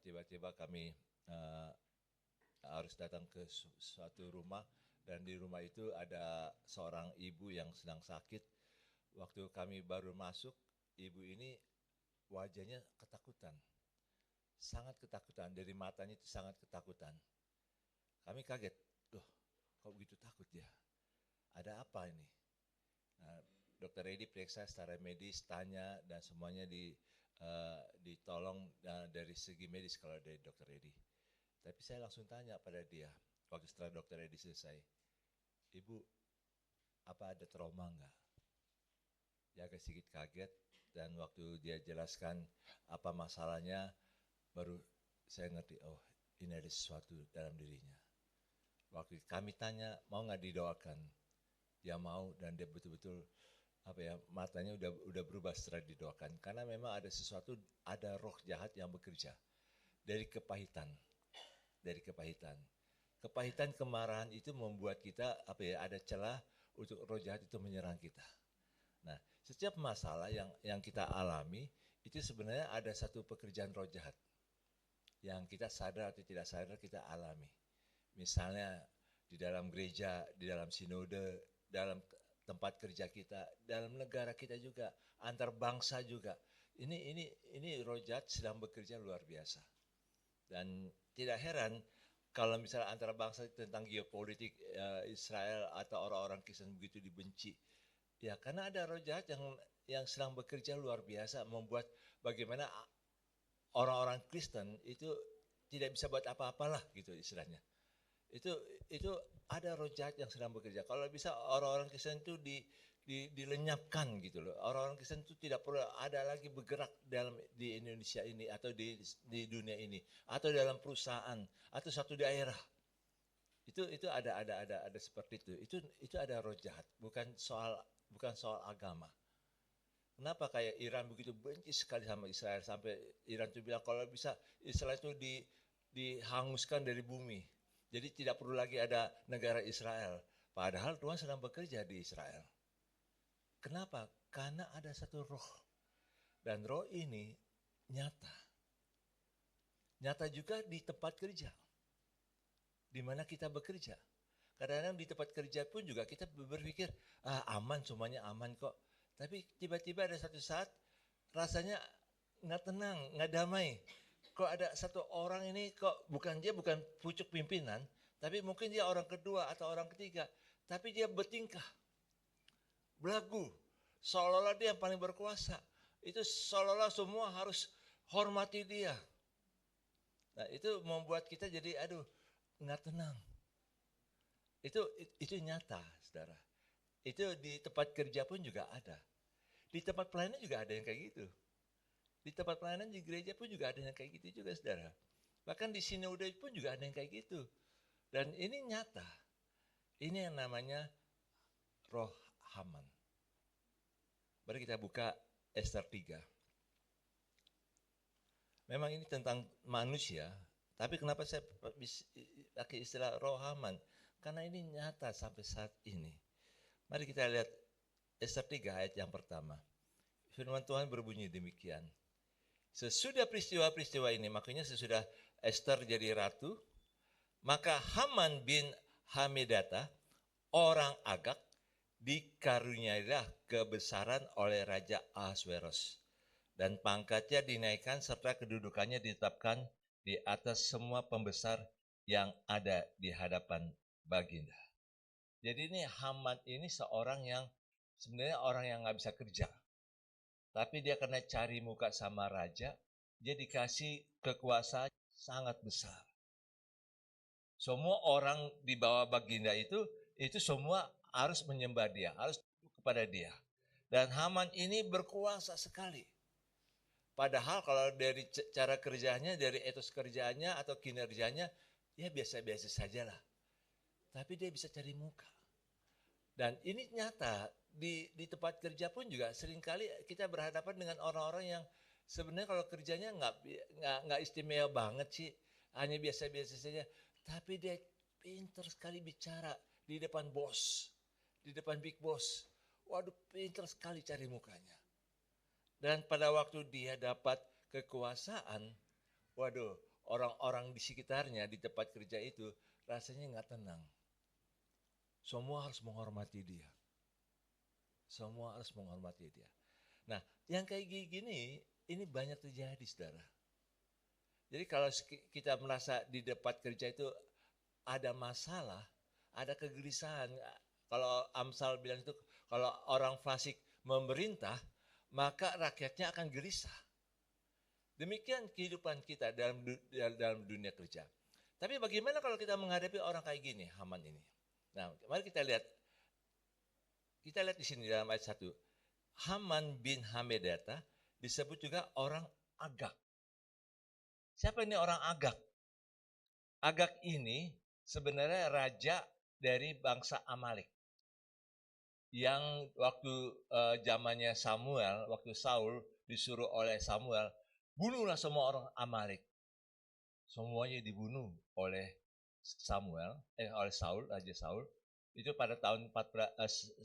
tiba-tiba kami harus datang ke suatu rumah, dan di rumah itu ada seorang ibu yang sedang sakit. Waktu kami baru masuk, ibu ini wajahnya ketakutan, sangat ketakutan, dari matanya itu sangat ketakutan. Kami kaget, loh kok begitu takut ya? Ada apa ini? Nah, Dokter Edi periksa secara medis, tanya, dan semuanya ditolong dari segi medis kalau dari Dokter Edi. Tapi saya langsung tanya pada dia, waktu setelah Dokter Edi selesai, Ibu, apa ada trauma enggak? Dia agak sedikit kaget, dan waktu dia jelaskan apa masalahnya, baru saya ngerti, oh ini ada sesuatu dalam dirinya. Waktu kami tanya, mau nggak didoakan? Dia mau, dan dia betul-betul matanya udah berubah setelah didoakan, karena memang ada sesuatu, ada roh jahat yang bekerja dari kepahitan, kepahitan kemarahan itu membuat kita ada celah untuk roh jahat itu menyerang kita. Nah, setiap masalah yang kita alami itu sebenarnya ada satu pekerjaan roh jahat yang kita sadar atau tidak sadar kita alami. Misalnya di dalam gereja, di dalam sinode, dalam tempat kerja kita, dalam negara kita juga, antar bangsa juga. Ini roh jahat sedang bekerja luar biasa. Dan tidak heran kalau misalnya antara bangsa tentang geopolitik Israel atau orang-orang Kristen begitu dibenci. Ya, karena ada roh jahat yang sedang bekerja luar biasa, membuat bagaimana orang-orang Kristen itu tidak bisa buat apa-apalah gitu istilahnya. Itu itu ada roh jahat yang sedang bekerja. Kalau bisa orang-orang Kristen itu dilenyapkan gitu loh. Orang-orang Kristen itu tidak perlu ada lagi bergerak di Indonesia ini atau di dunia ini atau dalam perusahaan atau satu daerah. Itu ada seperti itu. Itu ada roh jahat, bukan soal agama. Kenapa kayak Iran begitu benci sekali sama Israel, sampai Iran itu bilang kalau bisa Israel itu dihanguskan dari bumi. Jadi tidak perlu lagi ada negara Israel. Padahal Tuhan sedang bekerja di Israel. Kenapa? Karena ada satu roh. Dan roh ini nyata. Nyata juga di tempat kerja, di mana kita bekerja. Kadang-kadang di tempat kerja pun juga kita berpikir, aman, semuanya aman kok. Tapi tiba-tiba ada satu saat rasanya nggak tenang, nggak damai. Kok ada satu orang ini kok dia bukan pucuk pimpinan, tapi mungkin dia orang kedua atau orang ketiga, tapi dia bertingkah belagu, seolah-olah dia yang paling berkuasa. Itu seolah-olah semua harus hormati dia. Nah, itu membuat kita jadi nggak tenang. Itu nyata, saudara. Itu di tempat kerja pun juga ada. Di tempat pelayanan juga ada yang kayak gitu. Di tempat pelayanan di gereja pun juga ada yang kayak gitu juga, saudara. Bahkan di sinode pun juga ada yang kayak gitu. Dan ini nyata. Ini yang namanya roh Haman. Mari kita buka Ester 3. Memang ini tentang manusia, tapi kenapa saya pakai istilah roh Haman? Karena ini nyata sampai saat ini. Mari kita lihat Ester 3 ayat yang pertama. Firman Tuhan berbunyi demikian. Sesudah peristiwa-peristiwa ini, makanya sesudah Ester jadi ratu, maka Haman bin Hamedata, orang Agag, dikaruniailah kebesaran oleh Raja Ahasveros, dan pangkatnya dinaikkan serta kedudukannya ditetapkan di atas semua pembesar yang ada di hadapan baginda. Jadi ini Haman ini seorang yang sebenarnya orang yang nggak bisa kerja, tapi dia karena cari muka sama raja, dia dikasih kekuasaan sangat besar. Semua orang di bawah baginda itu semua harus menyembah dia, harus tunduk kepada dia. Dan Haman ini berkuasa sekali. Padahal kalau dari cara kerjanya, dari etos kerjanya atau kinerjanya, ya biasa-biasa sajalah. Tapi dia bisa cari muka. Dan ini nyata, di tempat kerja pun juga seringkali kita berhadapan dengan orang-orang yang sebenarnya kalau kerjanya nggak istimewa banget sih, hanya biasa-biasa saja. Tapi dia pintar sekali bicara di depan bos, di depan big boss. Waduh, pintar sekali cari mukanya. Dan pada waktu dia dapat kekuasaan, Waduh, orang-orang di sekitarnya di tempat kerja itu rasanya nggak tenang. Semua harus menghormati dia. Semua harus menghormati dia. Nah, yang kayak gini, ini banyak terjadi, saudara. Jadi kalau kita merasa di tempat kerja itu ada masalah, ada kegelisahan. Kalau Amsal bilang itu, kalau orang fasik memerintah, maka rakyatnya akan gelisah. Demikian kehidupan kita dalam dunia kerja. Tapi bagaimana kalau kita menghadapi orang kayak gini, Haman ini? Nah, mari kita lihat. Kita lihat di sini dalam ayat 1. Haman bin Hamedata disebut juga orang Agag. Siapa ini orang Agag? Agag ini sebenarnya raja dari bangsa Amalek. Yang waktu zamannya Samuel, waktu Saul disuruh oleh Samuel, bunuhlah semua orang Amalek. Semuanya dibunuh oleh oleh Saul, Raja Saul. Itu pada tahun 1050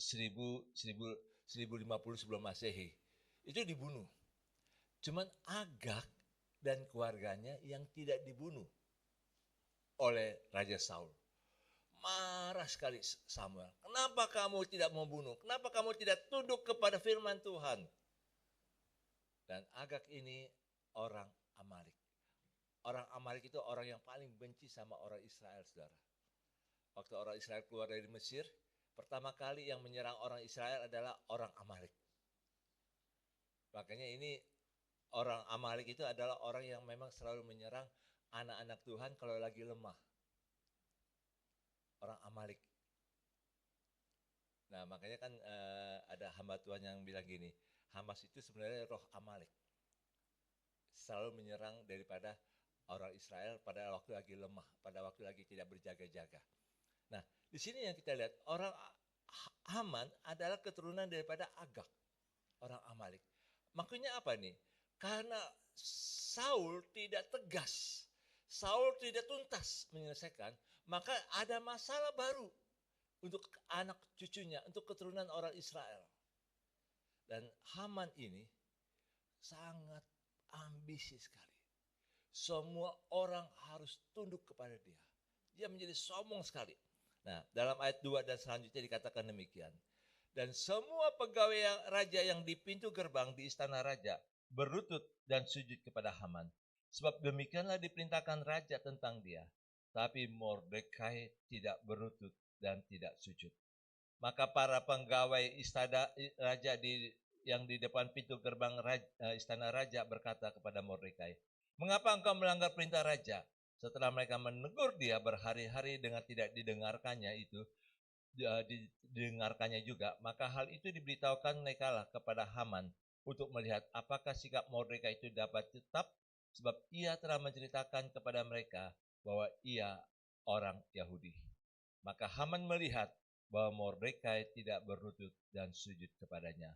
sebelum Masehi. Itu dibunuh. Cuman Agag dan keluarganya yang tidak dibunuh oleh Raja Saul. Marah sekali Samuel. Kenapa kamu tidak membunuh? Kenapa kamu tidak tunduk kepada firman Tuhan? Dan Agag ini orang Amalek. Orang Amalek itu orang yang paling benci sama orang Israel, saudara. Waktu orang Israel keluar dari Mesir, pertama kali yang menyerang orang Israel adalah orang Amalek. Makanya ini orang Amalek itu adalah orang yang memang selalu menyerang anak-anak Tuhan kalau lagi lemah. Orang Amalek. Nah makanya kan ada hamba Tuhan yang bilang gini, Hamas itu sebenarnya roh Amalek. Selalu menyerang daripada orang Israel pada waktu lagi lemah, pada waktu lagi tidak berjaga-jaga. Nah, di sini yang kita lihat, orang Haman adalah keturunan daripada Agag, orang Amalek. Makanya apa nih? Karena Saul tidak tegas, Saul tidak tuntas menyelesaikan, maka ada masalah baru untuk anak cucunya, untuk keturunan orang Israel. Dan Haman ini sangat ambisi sekali. Semua orang harus tunduk kepada dia. Dia menjadi sombong sekali. Nah, dalam ayat 2 dan selanjutnya dikatakan demikian. Dan semua pegawai raja yang di pintu gerbang di istana raja berlutut dan sujud kepada Haman. Sebab demikianlah diperintahkan raja tentang dia. Tapi Mordekai tidak berlutut dan tidak sujud. Maka para pegawai istana raja yang di depan pintu gerbang istana raja berkata kepada Mordekai, "Mengapa engkau melanggar perintah raja?" Setelah mereka menegur dia berhari-hari dengan tidak didengarkannya itu, didengarkannya juga, maka hal itu diberitahukan mereka kepada Haman untuk melihat apakah sikap Mordekai itu dapat tetap, sebab ia telah menceritakan kepada mereka bahwa ia orang Yahudi. Maka Haman melihat bahwa Mordekai tidak berlutut dan sujud kepadanya,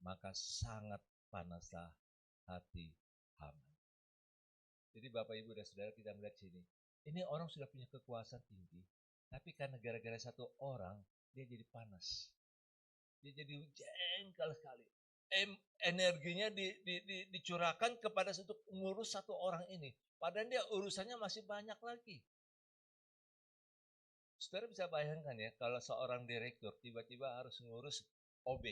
maka sangat panaslah hati Haman. Jadi Bapak Ibu dan Saudara, kita melihat sini, ini orang sudah punya kekuasaan tinggi, tapi karena gara-gara satu orang, dia jadi panas. Dia jadi jengkel sekali. Energinya dicurahkan kepada ngurus satu orang ini. Padahal dia urusannya masih banyak lagi. Saudara bisa bayangkan ya, kalau seorang direktur tiba-tiba harus ngurus OB.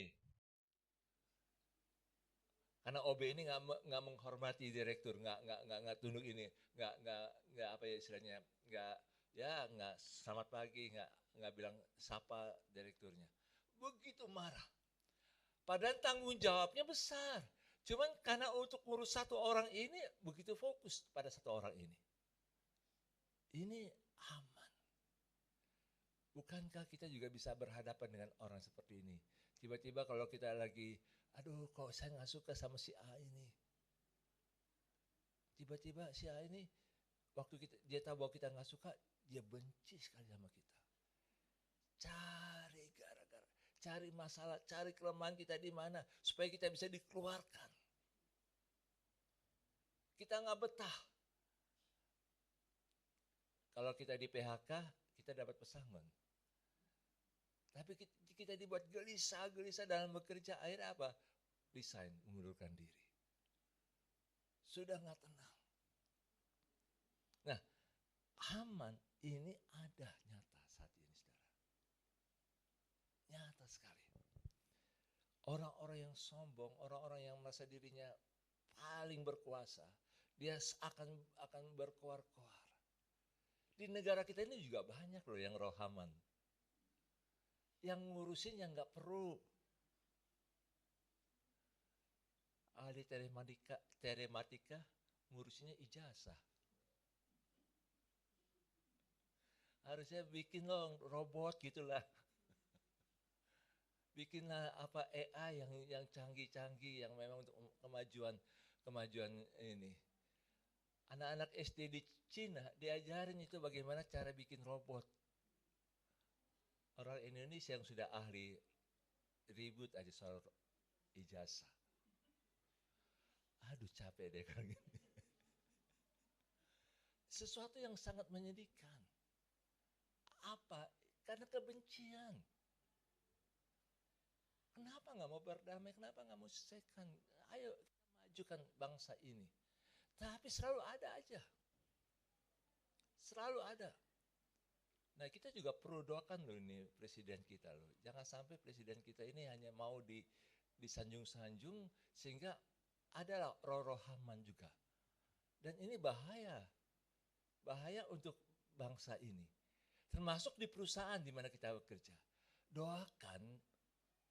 Karena OB ini nggak menghormati direktur, nggak tunduk ini, nggak apa ya istilahnya, nggak selamat pagi, nggak bilang sapa direkturnya. Begitu marah. Padahal tanggung jawabnya besar. Cuman karena untuk ngurus satu orang ini begitu fokus pada satu orang ini. Ini aman. Bukankah kita juga bisa berhadapan dengan orang seperti ini? Tiba-tiba kalau kita lagi, aduh kok saya nggak suka sama si A ini. Tiba-tiba si A ini, waktu dia tahu bahwa kita nggak suka, dia benci sekali sama kita. Cari gara-gara, cari masalah, cari kelemahan kita di mana, supaya kita bisa dikeluarkan. Kita nggak betah. Kalau kita di PHK, kita dapat pesangon. Tapi kita dibuat gelisah dalam bekerja, akhirnya apa? Resign, mengundurkan diri. Sudah nggak tenang. Haman ini ada nyata saat ini, saudara. Nyata sekali. Orang-orang yang sombong, orang-orang yang merasa dirinya paling berkuasa, dia akan berkoar-koar. Di negara kita ini juga banyak loh yang roh Haman. Yang ngurusin yang nggak perlu. Ahli telematika ngurusinnya ijazah. Harusnya bikin dong robot gitulah. Bikinlah apa AI yang canggih-canggih yang memang untuk kemajuan ini. Anak-anak SD di Cina diajarin itu bagaimana cara bikin robot. Orang Indonesia yang sudah ahli ribut aja soal ijazah. Aduh capek deh kalau gini. Sesuatu yang sangat menyedihkan. Apa? Karena kebencian. Kenapa nggak mau berdamai? Kenapa nggak mau selesaikan? Ayo kita majukan bangsa ini. Tapi selalu ada aja. Selalu ada. Nah kita juga perlu doakan loh ini presiden kita loh. Jangan sampai presiden kita ini hanya mau disanjung-sanjung sehingga ada roh-roh Haman juga. Dan ini bahaya. Bahaya untuk bangsa ini. Termasuk di perusahaan di mana kita bekerja. Doakan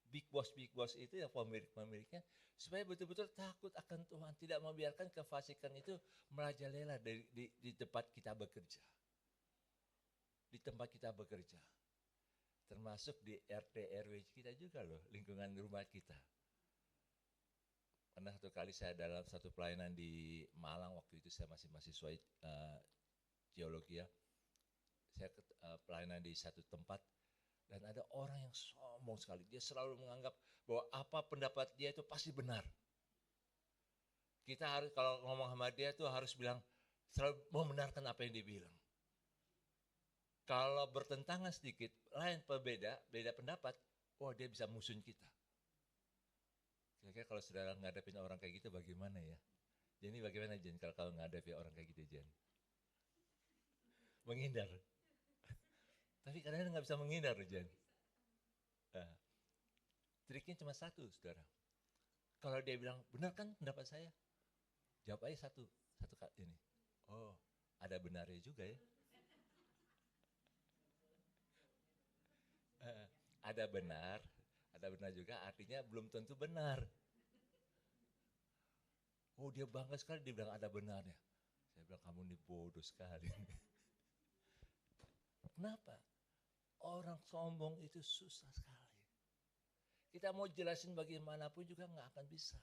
big boss itu yang pemilik-pemiliknya supaya betul-betul takut akan Tuhan, tidak membiarkan kefasikan itu merajalela di tempat kita bekerja. Di tempat kita bekerja. Termasuk di RT RW kita juga loh, lingkungan rumah kita. Pernah satu kali saya dalam satu pelayanan di Malang, waktu itu saya masih mahasiswa geologi ya. Saya pelayanan di satu tempat dan ada orang yang sombong sekali. Dia selalu menganggap bahwa apa pendapat dia itu pasti benar. Kita harus kalau ngomong sama dia itu harus bilang selalu membenarkan apa yang dia bilang. Kalau bertentangan sedikit, lain beda pendapat, wah dia bisa musuhin kita. Kira-kira kalau saudara ngadepin orang kayak gitu bagaimana ya? Jadi bagaimana Jen kalau ngadepin orang kayak gitu Jen? Menghindar. Tapi kadang-kadang nggak bisa menghindar Jen. Nah, triknya cuma satu, saudara. Kalau dia bilang, benar kan pendapat saya? Jawab aja satu ini. Oh, ada benarnya juga ya. Ada benar juga artinya belum tentu benar. Oh dia bangga sekali dia bilang ada benarnya. Saya bilang kamu ini bodoh sekali. Kenapa? Orang sombong itu susah sekali. Kita mau jelasin bagaimanapun juga nggak akan bisa.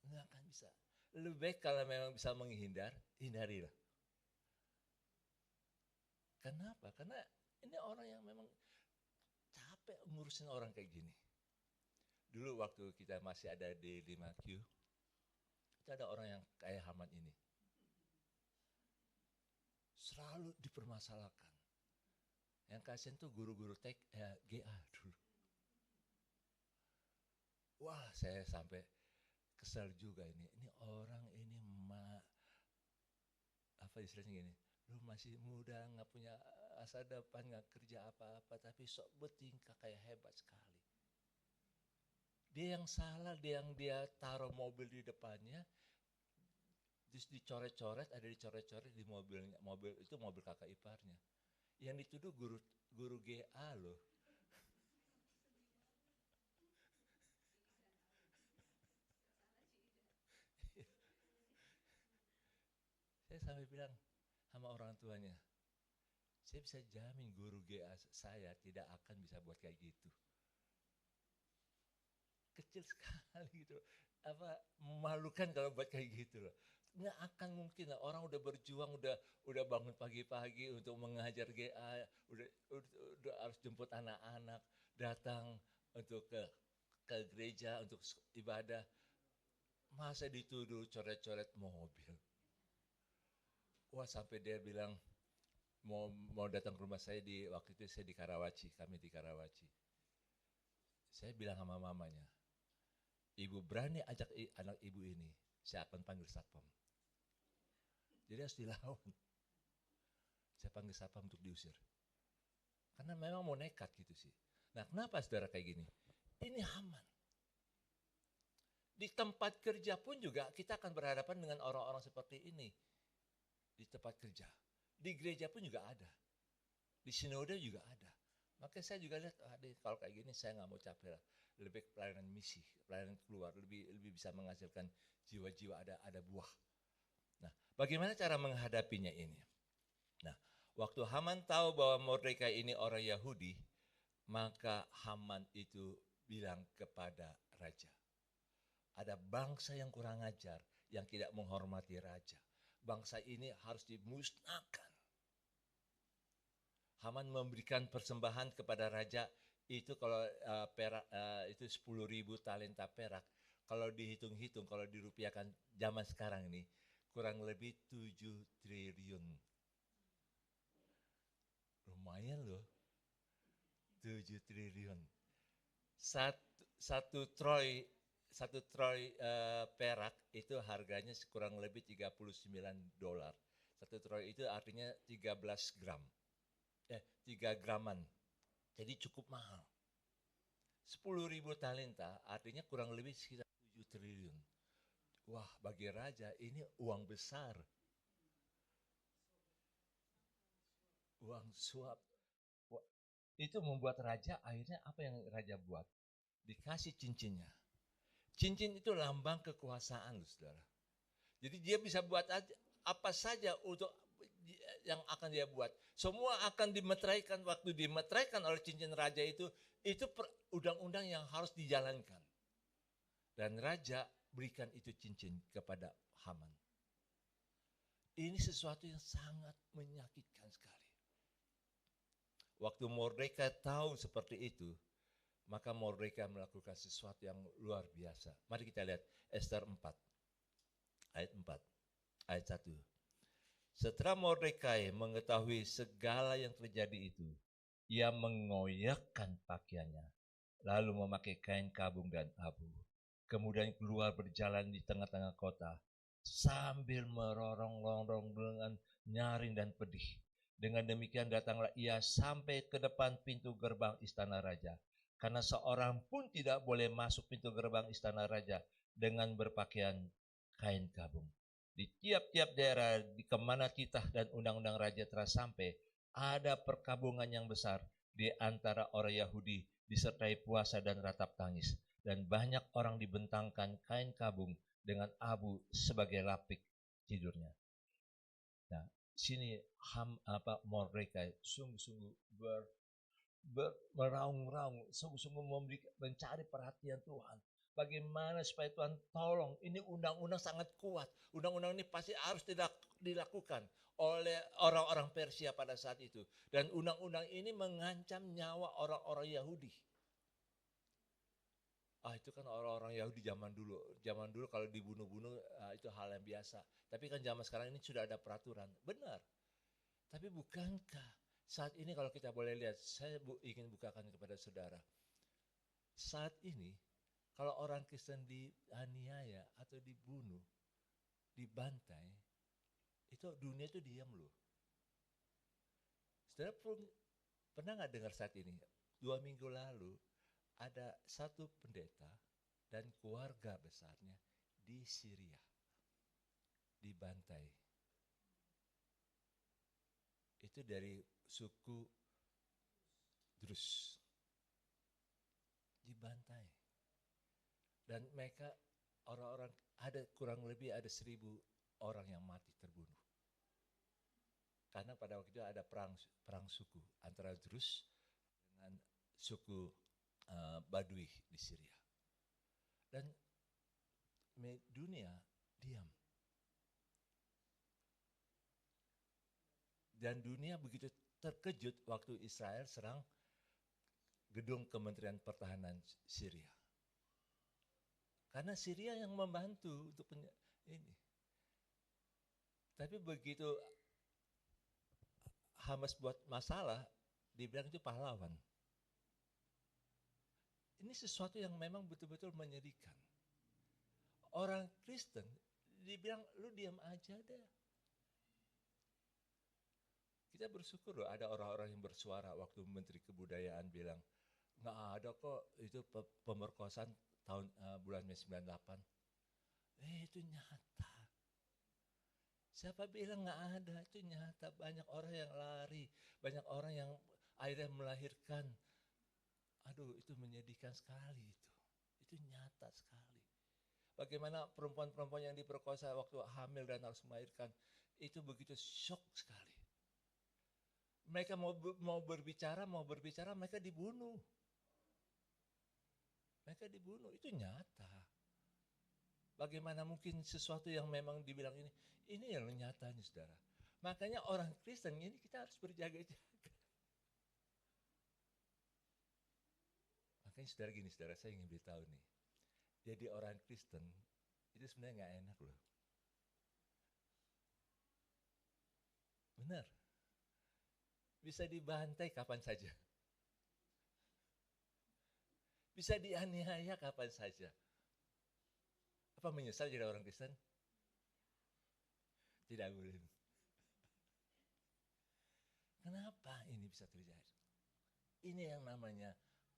Nggak akan bisa. Lebih baik kalau memang bisa menghindar, hindarilah. Kenapa? Karena ini orang yang memang capek ngurusin orang kayak gini. Dulu waktu kita masih ada di 5Q, itu ada orang yang kayak Haman ini. Selalu dipermasalahkan. Yang kasihan tuh guru-guru GA dulu. Wah saya sampai kesel juga ini. Ini orang ini apa istilahnya gini. Lu masih muda, gak punya masa depan, gak kerja apa-apa, tapi sok bertingkah kayak hebat sekali. Dia yang salah, dia taruh mobil di depannya, terus dicoret-coret, ada dicoret-coret di mobilnya, mobil itu mobil kakak iparnya. Yang dituduh guru GA loh. Saya sampai bilang sama orang tuanya, saya bisa jamin guru GA saya tidak akan bisa buat kayak gitu. Kecil sekali gitu, memalukan kalau buat kayak gitu loh. Nggak akan mungkin lah, orang udah berjuang, udah bangun pagi-pagi untuk mengajar GA, udah harus jemput anak-anak, datang untuk ke gereja untuk ibadah. Masa dituduh coret-coret mobil. Wah sampai dia bilang mau datang ke rumah saya waktu itu saya di Karawaci, kami di Karawaci. Saya bilang sama mamanya, ibu berani ajak anak ibu ini, saya akan panggil satpam. Jadi harus dilawan. Saya panggil siapa untuk diusir. Karena memang mau nekat gitu sih. Nah, kenapa saudara kayak gini? Ini Haman. Di tempat kerja pun juga kita akan berhadapan dengan orang-orang seperti ini. Di tempat kerja. Di gereja pun juga ada. Di sinode juga ada. Makanya saya juga lihat, kalau kayak gini saya nggak mau capek lah. Lebih pelayanan misi, pelayanan keluar, lebih bisa menghasilkan jiwa-jiwa ada buah. Nah, bagaimana cara menghadapinya ini? Nah, waktu Haman tahu bahwa Mordekai ini orang Yahudi, maka Haman itu bilang kepada raja, ada bangsa yang kurang ajar, yang tidak menghormati raja. Bangsa ini harus dimusnahkan. Haman memberikan persembahan kepada raja itu kalau perak itu 10.000 talenta perak. Kalau dihitung-hitung, kalau dirupiahkan zaman sekarang ini kurang lebih 7 triliun. Lumayan loh. 7 triliun. Satu troy perak itu harganya kurang lebih $39. Satu troy itu artinya 13 gram. 3 graman. Jadi cukup mahal. 10.000 talenta artinya kurang lebih sekitar 7 triliun. Wah, bagi raja ini uang besar. Uang suap. Itu membuat raja akhirnya apa yang raja buat? Dikasih cincinnya. Cincin itu lambang kekuasaan, saudara. Jadi dia bisa buat apa saja untuk yang akan dia buat. Semua akan dimeteraikan. Waktu dimeteraikan oleh cincin raja itu undang-undang yang harus dijalankan. Dan raja berikan itu cincin kepada Haman. Ini sesuatu yang sangat menyakitkan sekali. Waktu Mordekai tahu seperti itu, maka Mordekai melakukan sesuatu yang luar biasa. Mari kita lihat Ester 4, ayat 4, ayat 1. Setelah Mordekai mengetahui segala yang terjadi itu, ia mengoyakkan pakaiannya, lalu memakai kain kabung dan abu. Kemudian keluar berjalan di tengah-tengah kota, sambil merorong-rorong dengan nyaring dan pedih. Dengan demikian datanglah ia sampai ke depan pintu gerbang istana raja. Karena seorang pun tidak boleh masuk pintu gerbang istana raja dengan berpakaian kain kabung. Di tiap-tiap daerah di kemana titah dan undang-undang raja telah sampai, ada perkabungan yang besar di antara orang Yahudi disertai puasa dan ratap tangis. Dan banyak orang dibentangkan kain kabung dengan abu sebagai lapik tidurnya. Nah, sini Mordekai sungguh-sungguh meraung-raung, sungguh-sungguh mencari perhatian Tuhan. Bagaimana supaya Tuhan tolong, ini undang-undang sangat kuat. Undang-undang ini pasti harus dilakukan oleh orang-orang Persia pada saat itu. Dan undang-undang ini mengancam nyawa orang-orang Yahudi. Itu kan orang-orang Yahudi zaman dulu. Zaman dulu kalau dibunuh-bunuh itu hal yang biasa. Tapi kan zaman sekarang ini sudah ada peraturan. Benar. Tapi bukankah saat ini kalau kita boleh lihat, saya ingin bukakan kepada saudara. Saat ini kalau orang Kristen dianiaya atau dibunuh, dibantai, itu dunia itu diam loh. Saudara pernah nggak dengar saat ini? 2 minggu lalu ada satu pendeta dan keluarga besarnya di Syria dibantai. Itu dari suku Drus. Dibantai. Dan mereka orang-orang ada kurang lebih ada 1.000 orang yang mati terbunuh. Karena pada waktu itu ada perang suku antara Drus dengan suku Badui di Syria. Dan dunia diam. Dan dunia begitu terkejut waktu Israel serang gedung Kementerian Pertahanan Syria. Karena Syria yang membantu untuk ini. Tapi begitu Hamas buat masalah, dibilang itu pahlawan. Ini sesuatu yang memang betul-betul menyedihkan. Orang Kristen dibilang lu diam aja deh. Kita bersyukur loh ada orang-orang yang bersuara waktu Menteri Kebudayaan bilang, nggak ada kok itu pemerkosaan tahun bulan Mei 98. Itu nyata. Siapa bilang nggak ada? Itu nyata. Banyak orang yang lari, banyak orang yang akhirnya melahirkan. Aduh, itu menyedihkan sekali itu. Itu nyata sekali. Bagaimana perempuan-perempuan yang diperkosa waktu hamil dan harus melahirkan, itu begitu shock sekali. Mereka mau berbicara, mereka dibunuh. Mereka dibunuh, itu nyata. Bagaimana mungkin sesuatu yang memang dibilang ini yang nyatanya, saudara. Makanya orang Kristen ini kita harus berjaga-jaga. Makanya saudara gini, saudara, saya ingin beritahu nih. Jadi orang Kristen itu sebenarnya nggak enak loh. Benar. Bisa dibantai kapan saja. Bisa dianiaya kapan saja. Apa menyesal jadi orang Kristen? Tidak boleh. Kenapa ini bisa terjadi? Ini yang namanya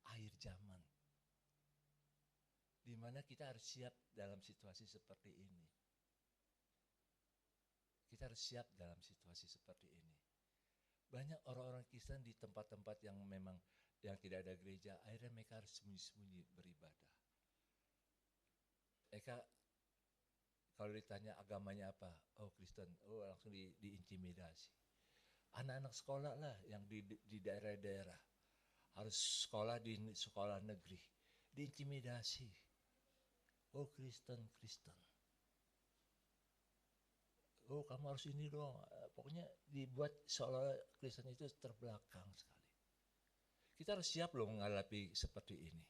akhir zaman. Di mana kita harus siap dalam situasi seperti ini. Kita harus siap dalam situasi seperti ini. Banyak orang-orang Kristen di tempat-tempat yang memang yang tidak ada gereja, akhirnya mereka harus sembunyi-sembunyi beribadah. Mereka kalau ditanya agamanya apa, oh Kristen, oh langsung diintimidasi. Anak-anak sekolah lah yang di daerah-daerah harus sekolah di sekolah negeri, diintimidasi. Oh Kristen. Oh kamu harus ini dong. Pokoknya dibuat seolah Kristen itu terbelakang sekali. Kita harus siap loh menghadapi seperti ini.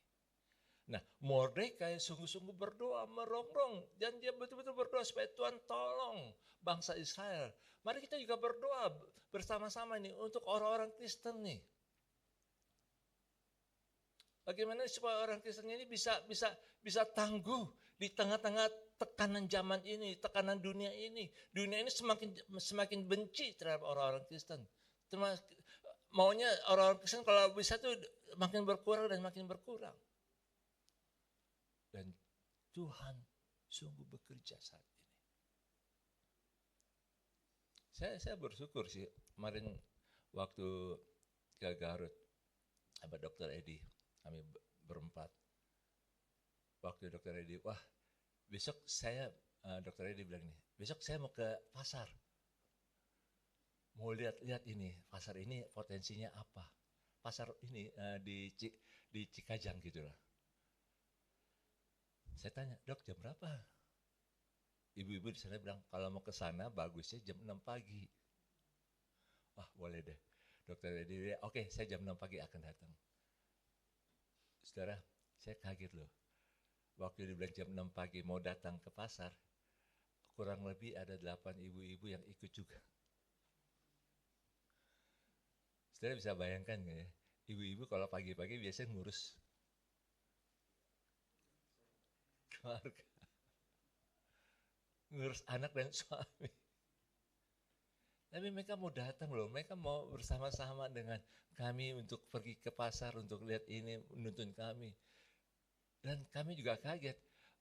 Nah, Mordekai sungguh-sungguh berdoa, merongrong, dan dia betul-betul berdoa supaya Tuhan tolong bangsa Israel. Mari kita juga berdoa bersama-sama nih untuk orang-orang Kristen nih. Bagaimana supaya orang Kristen ini bisa tangguh di tengah-tengah tekanan zaman ini, tekanan dunia ini. Dunia ini semakin benci terhadap orang-orang Kristen. Maunya orang-orang Kristen kalau bisa tuh makin berkurang dan makin berkurang. Dan Tuhan sungguh bekerja saat ini. Saya bersyukur sih kemarin waktu ke Garut sama Dr. Edi, kami berempat. Waktu Dr. Edi, wah besok saya, Dr. Edi bilang nih, besok saya mau ke pasar. Mau lihat ini, pasar ini potensinya apa. Pasar ini di Cikajang gitu lah. Saya tanya, dok jam berapa? Ibu-ibu di sana bilang, kalau mau ke sana bagusnya jam 6 pagi. Wah boleh deh. Dokter Edi, oke saya jam 6 pagi akan datang. Saudara, saya kaget loh. Waktu dibilang jam 6 pagi mau datang ke pasar, kurang lebih ada 8 ibu-ibu yang ikut juga. Saudara bisa bayangkan gak ya? Ibu-ibu kalau pagi-pagi biasanya ngurus keluarga, ngurus anak dan suami. Tapi mereka mau datang loh, mereka mau bersama-sama dengan kami untuk pergi ke pasar, untuk lihat ini, menuntun kami. Dan kami juga kaget,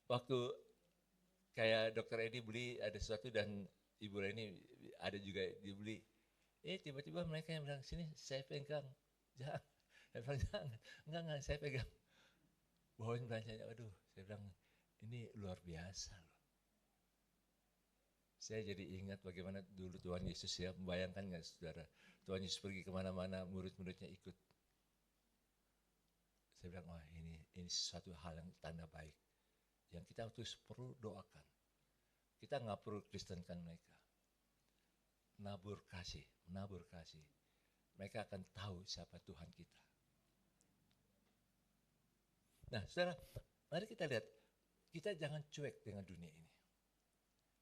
waktu kayak Dokter Edi beli ada sesuatu dan Ibu Reni ada juga dibeli. Tiba-tiba mereka yang bilang, sini saya pegang. Jangan, saya bilang jangan, enggak, saya pegang. Bawain belanjanya, aduh, saya bilang ini luar biasa loh. Saya jadi ingat bagaimana dulu Tuhan Yesus ya, membayangkan nggak saudara, Tuhan Yesus pergi kemana-mana, murid-muridnya ikut. Saya bilang, wah ini sesuatu hal yang tanda baik, yang kita terus perlu doakan. Kita nggak perlu kristenkan mereka. Nabur kasih. Mereka akan tahu siapa Tuhan kita. Nah saudara, mari kita lihat, kita jangan cuek dengan dunia ini.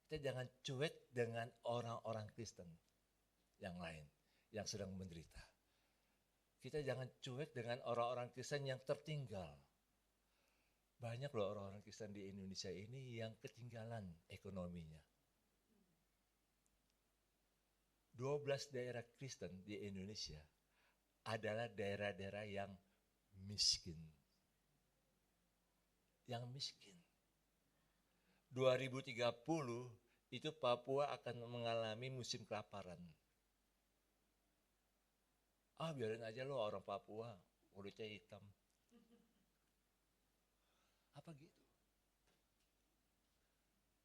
Kita jangan cuek dengan orang-orang Kristen yang lain, yang sedang menderita. Kita jangan cuek dengan orang-orang Kristen yang tertinggal. Banyak loh orang-orang Kristen di Indonesia ini yang ketinggalan ekonominya. 12 daerah Kristen di Indonesia adalah daerah-daerah yang miskin. Yang miskin. 2030 itu Papua akan mengalami musim kelaparan. Biarin aja lo orang Papua, kulitnya hitam. Apa gitu?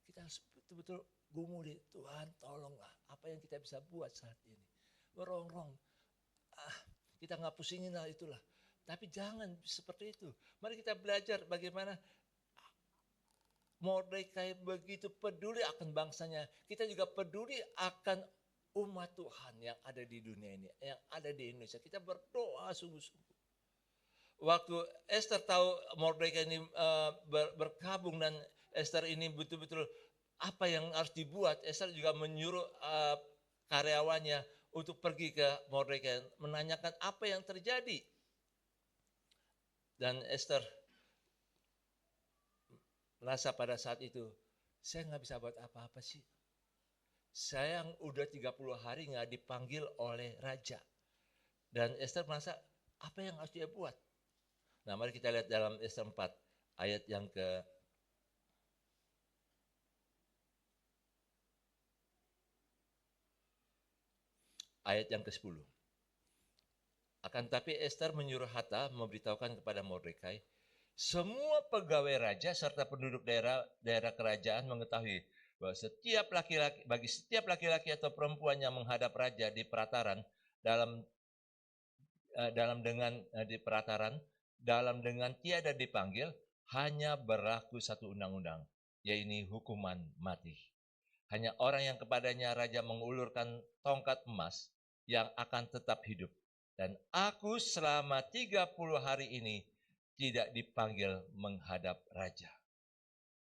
Kita harus betul-betul gumuli, Tuhan tolonglah apa yang kita bisa buat saat ini. Merongrong, kita nggak pusingin lah itulah. Tapi jangan seperti itu. Mari kita belajar bagaimana Mordekai begitu peduli akan bangsanya. Kita juga peduli akan umat Tuhan yang ada di dunia ini, yang ada di Indonesia. Kita berdoa sungguh-sungguh. Waktu Esther tahu Mordekai ini berkabung dan Esther ini betul-betul apa yang harus dibuat, Esther juga menyuruh karyawannya untuk pergi ke Mordekai menanyakan apa yang terjadi. Dan Esther merasa pada saat itu, saya nggak bisa buat apa-apa sih. Saya yang udah 30 hari nggak dipanggil oleh raja. Dan Esther merasa, apa yang harus dia buat? Nah, mari kita lihat dalam Esther 4, ayat yang ke-10. Akan tapi Esther menyuruh Hatta memberitahukan kepada Mordekai, semua pegawai raja serta penduduk daerah kerajaan mengetahui bahwa bagi setiap laki-laki atau perempuan yang menghadap raja di perataran dalam dengan tiada dipanggil, hanya berlaku satu undang-undang, yaitu hukuman mati. Hanya orang yang kepadanya raja mengulurkan tongkat emas yang akan tetap hidup. Dan aku selama 30 hari ini tidak dipanggil menghadap raja.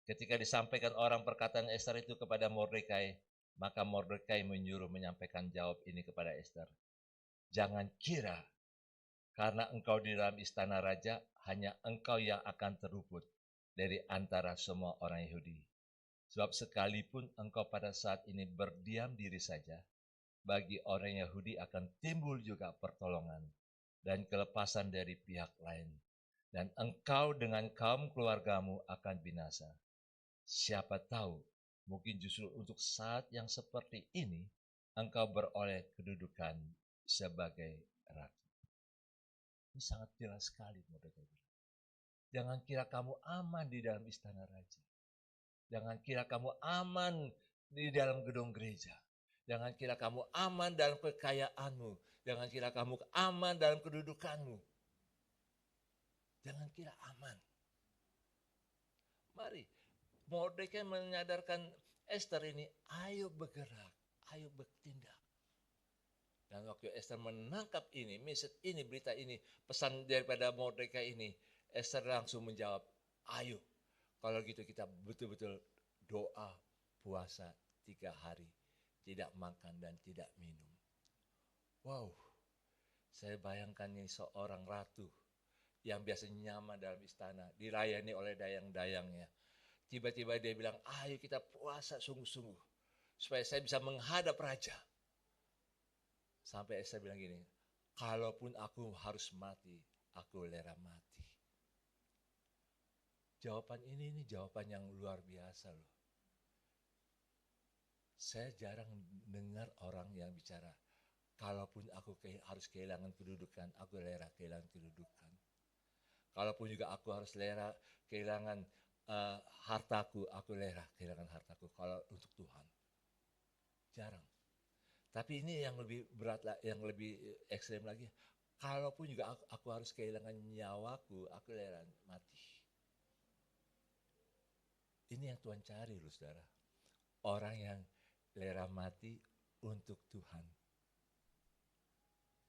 Ketika disampaikan orang perkataan Esther itu kepada Mordekai, maka Mordekai menyuruh menyampaikan jawab ini kepada Esther. Jangan kira karena engkau di dalam istana raja, hanya engkau yang akan terluput dari antara semua orang Yahudi. Sebab sekalipun engkau pada saat ini berdiam diri saja, bagi orang Yahudi akan timbul juga pertolongan dan kelepasan dari pihak lain. Dan engkau dengan kaum keluargamu akan binasa. Siapa tahu, mungkin justru untuk saat yang seperti ini, engkau beroleh kedudukan sebagai ratu. Ini sangat jelas sekali Mordekai. Jangan kira kamu aman di dalam istana raja. Jangan kira kamu aman di dalam gedung gereja. Jangan kira kamu aman dalam kekayaanmu. Jangan kira kamu aman dalam kedudukanmu. Jangan kira aman. Mari, Mordekai menyadarkan Esther ini, ayo bergerak, ayo bertindak. Dan waktu Esther menangkap ini, berita ini, pesan daripada Mordekai ini, Esther langsung menjawab, ayo. Kalau gitu kita betul-betul doa, puasa 3 hari. Tidak makan dan tidak minum. Wow, saya bayangkan ini seorang ratu yang biasanya nyaman dalam istana, dilayani oleh dayang-dayangnya. Tiba-tiba dia bilang, ayo kita puasa sungguh-sungguh, supaya saya bisa menghadap raja. Sampai saya bilang gini, kalaupun aku harus mati, aku rela mati. Jawaban ini jawaban yang luar biasa loh. Saya jarang dengar orang yang bicara, kalaupun aku harus kehilangan kedudukan, aku rela kehilangan kedudukan. Kalaupun juga aku harus rela kehilangan hartaku, aku rela kehilangan hartaku kalau untuk Tuhan. Jarang. Tapi ini yang lebih berat, yang lebih ekstrem lagi. Kalaupun juga aku harus kehilangan nyawaku, aku rela mati. Ini yang Tuhan cari loh saudara. Orang yang rela mati untuk Tuhan.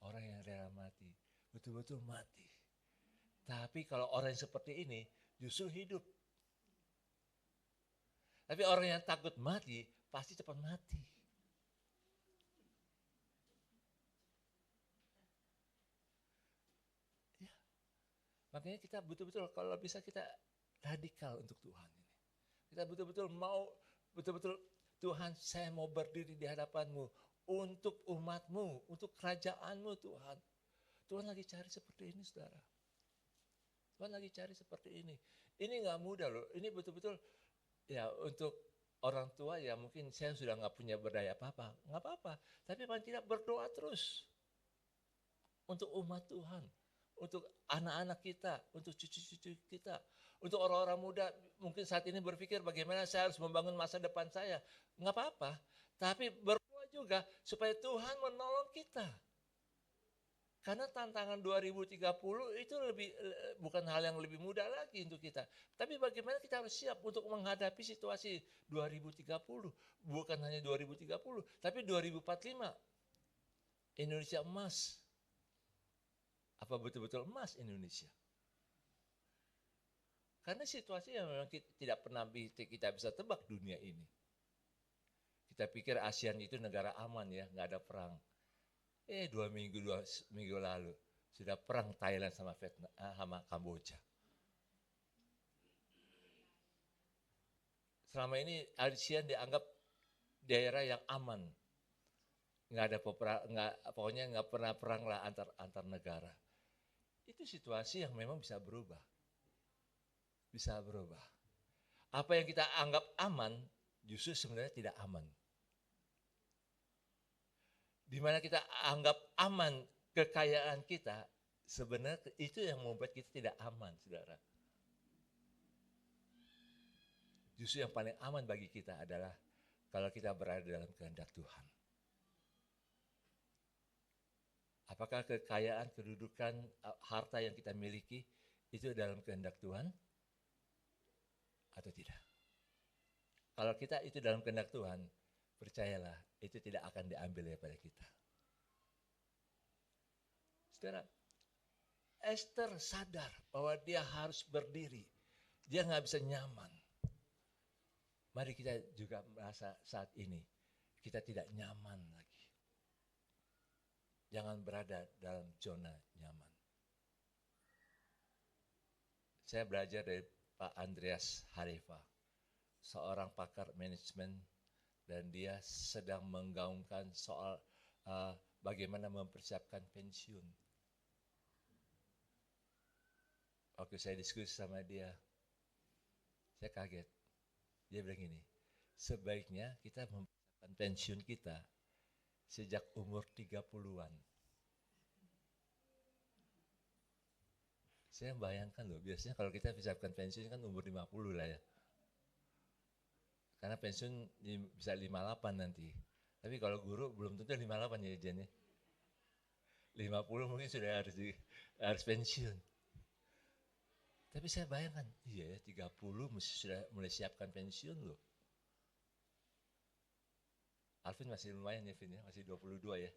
Orang yang rela mati, betul-betul mati. Tapi kalau orang yang seperti ini justru hidup. Tapi orang yang takut mati, pasti cepat mati. Ya. Makanya kita betul-betul kalau bisa kita radikal untuk Tuhan ini. Kita betul-betul mau, betul-betul Tuhan saya mau berdiri di hadapanmu. untuk umatmu, untuk kerajaanmu Tuhan. Tuhan lagi cari seperti ini saudara. Tuhan lagi cari seperti ini. Ini gak mudah loh, ini betul-betul ya untuk orang tua ya mungkin saya sudah gak punya berdaya apa-apa. Gak apa-apa, tapi paling tidak berdoa terus. Untuk umat Tuhan, untuk anak-anak kita, untuk cucu-cucu kita, untuk orang-orang muda mungkin saat ini berpikir bagaimana saya harus membangun masa depan saya. Nggak apa-apa, tapi berdoa juga supaya Tuhan menolong kita. Karena tantangan 2030 itu bukan hal yang lebih mudah lagi untuk kita. Tapi bagaimana kita harus siap untuk menghadapi situasi 2030. Bukan hanya 2030, tapi 2045. Indonesia emas. Apa betul-betul emas Indonesia? Karena situasi yang memang tidak pernah kita bisa tebak dunia ini. Kita pikir ASEAN itu negara aman ya, nggak ada perang. 2 minggu lalu sudah perang Thailand sama Vietnam, sama Kamboja. Selama ini ASEAN dianggap daerah yang aman, nggak ada pokoknya nggak pernah perang lah antar negara. Itu situasi yang memang bisa berubah. Bisa berubah. Apa yang kita anggap aman, justru sebenarnya tidak aman. Di mana kita anggap aman kekayaan kita, sebenarnya itu yang membuat kita tidak aman, saudara. Justru yang paling aman bagi kita adalah kalau kita berada dalam kehendak Tuhan. Apakah kekayaan, kedudukan, harta yang kita miliki itu dalam kehendak Tuhan atau tidak? Kalau kita itu dalam kehendak Tuhan, percayalah itu tidak akan diambil daripada kita. Saudara, Esther sadar bahwa dia harus berdiri. Dia nggak bisa nyaman. Mari kita juga merasa saat ini kita tidak nyaman lagi. Jangan berada dalam zona nyaman. Saya belajar dari Pak Andreas Harifa, seorang pakar manajemen, dan dia sedang menggaungkan soal bagaimana mempersiapkan pensiun. Waktu saya diskusi sama dia, saya kaget. Dia bilang gini, sebaiknya kita mempersiapkan pensiun kita sejak umur 30-an. Saya bayangkan loh, biasanya kalau kita persiapkan pensiun kan umur 50 lah ya. Karena pensiun bisa 58 nanti. Tapi kalau guru belum tentu 58 ya Jen ya. 50 mungkin sudah harus pensiun. Tapi saya bayangkan, iya ya 30 mesti sudah mulai siapkan pensiun loh. Alvin masih lumayan ya Vin ya, masih 22 ya.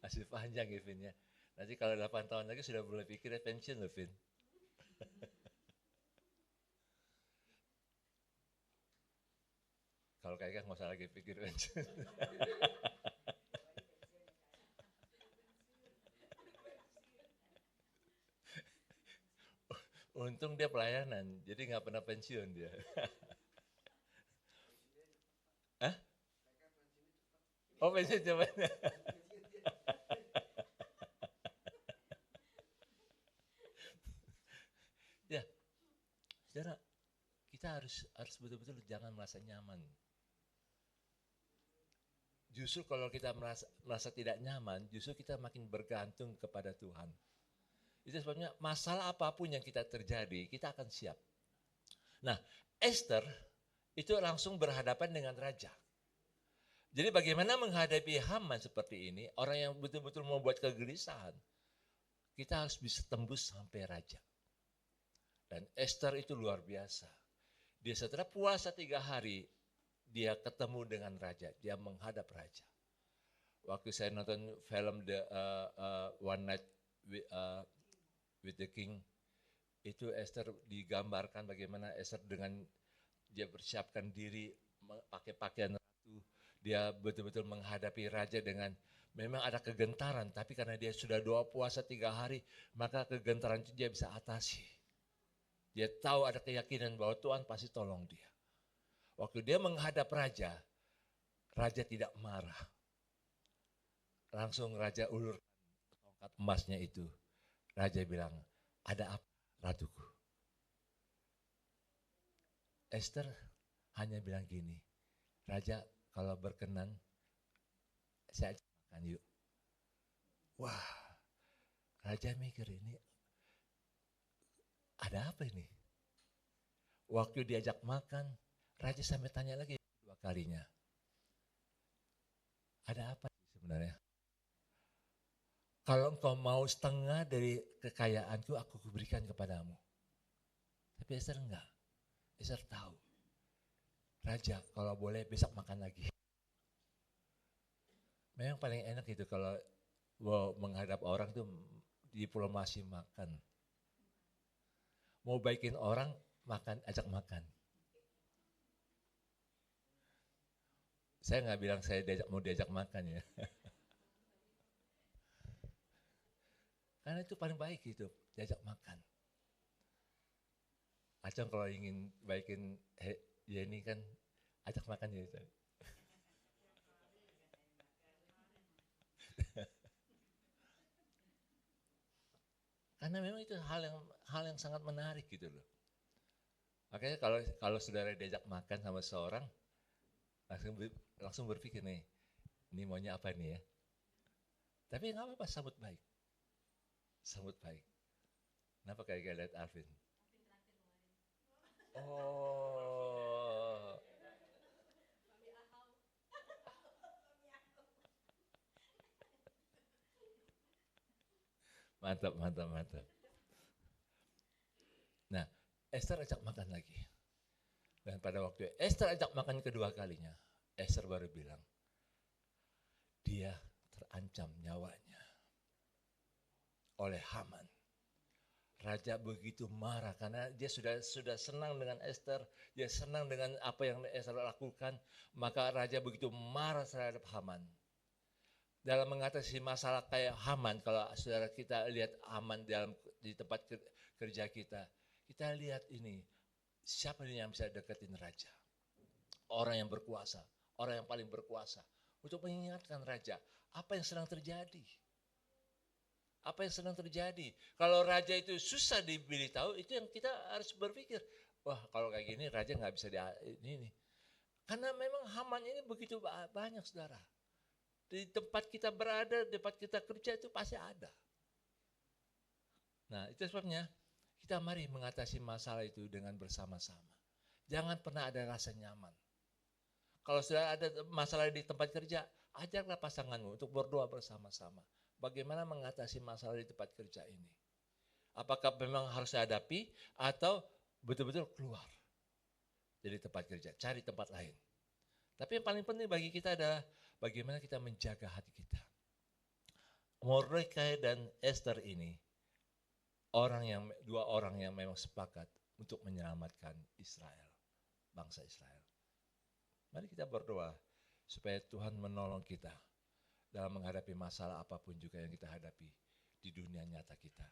Masih panjang ya Vin ya. Nanti kalau 8 tahun lagi sudah mulai pikir pensiun loh Vin. Kalau kayak nggak usah lagi pikir pensiun. Untung dia pelayanan, jadi nggak pernah pensiun dia. Hah? Oh pensiun coba. Ya, saudara, kita harus betul-betul jangan merasa nyaman. Justru kalau kita merasa tidak nyaman, justru kita makin bergantung kepada Tuhan. Itu sebabnya masalah apapun yang kita terjadi, kita akan siap. Nah, Esther itu langsung berhadapan dengan raja. Jadi bagaimana menghadapi Haman seperti ini, orang yang betul-betul membuat kegelisahan, kita harus bisa tembus sampai raja. Dan Esther itu luar biasa. Dia setelah puasa 3 hari, dia ketemu dengan raja, dia menghadap raja. Waktu saya nonton film One Night with the King, itu Esther digambarkan bagaimana Esther dengan dia persiapkan diri pakai pakaian ratu, dia betul-betul menghadapi raja dengan memang ada kegentaran, tapi karena dia sudah doa puasa 3 hari, maka kegentaran itu dia bisa atasi. Dia tahu ada keyakinan bahwa Tuhan pasti tolong dia. Waktu dia menghadap raja, Raja tidak marah. Langsung raja ulur tongkat emasnya itu. Raja bilang, ada apa ratuku? Esther hanya bilang gini, Raja kalau berkenan saya ajak makan yuk. Wah, Raja mikir ini ada apa ini? Waktu diajak makan, Raja sampai tanya lagi 2 kalinya. Ada apa sebenarnya? Kalau engkau mau setengah dari kekayaanku, aku berikan kepadamu. Tapi Esther enggak. Esther tahu. Raja, kalau boleh besok makan lagi. Memang paling enak itu kalau menghadap orang tuh diplomasi makan. Mau baikin orang, makan, ajak makan. Saya nggak bilang saya mau diajak makan ya. Karena itu paling baik gitu, diajak makan. Acong kalau ingin baikin Yeni kan ajak makan ya. Karena memang itu hal yang sangat menarik gitu loh. Makanya kalau saudara diajak makan sama seorang, langsung berpikir nih, ini maunya apa nih ya? Tapi nggak apa-apa, sambut baik. Sambut baik. Kenapa kayak lihat Alvin? Oh, mantap, mantap, mantap. Nah, Esther ajak makan lagi. Dan pada waktu Esther ajak makan kedua kalinya, Esther baru bilang, dia terancam nyawanya oleh Haman. Raja begitu marah karena dia sudah senang dengan Esther, dia senang dengan apa yang Esther lakukan, maka raja begitu marah terhadap Haman. Dalam mengatasi masalah kayak Haman, kalau saudara kita lihat Haman di tempat kerja kita lihat ini, siapa ini yang bisa deketin raja? Orang yang berkuasa, orang yang paling berkuasa. Untuk mengingatkan raja, apa yang sedang terjadi? Apa yang sedang terjadi? Kalau raja itu susah diberitahu, itu yang kita harus berpikir. Wah, kalau kayak gini raja nggak bisa ini. Karena memang Haman ini begitu banyak, saudara. Di tempat kita berada, di tempat kita kerja itu pasti ada. Nah, itu sebabnya kita mari mengatasi masalah itu dengan bersama-sama. Jangan pernah ada rasa nyaman. Kalau sudah ada masalah di tempat kerja, ajaklah pasanganmu untuk berdoa bersama-sama. Bagaimana mengatasi masalah di tempat kerja ini? Apakah memang harus dihadapi atau betul-betul keluar dari tempat kerja, cari tempat lain. Tapi yang paling penting bagi kita adalah bagaimana kita menjaga hati kita. Mordekai dan Esther ini dua orang yang memang sepakat untuk menyelamatkan Israel, bangsa Israel. Mari kita berdoa supaya Tuhan menolong kita dalam menghadapi masalah apapun juga yang kita hadapi di dunia nyata kita.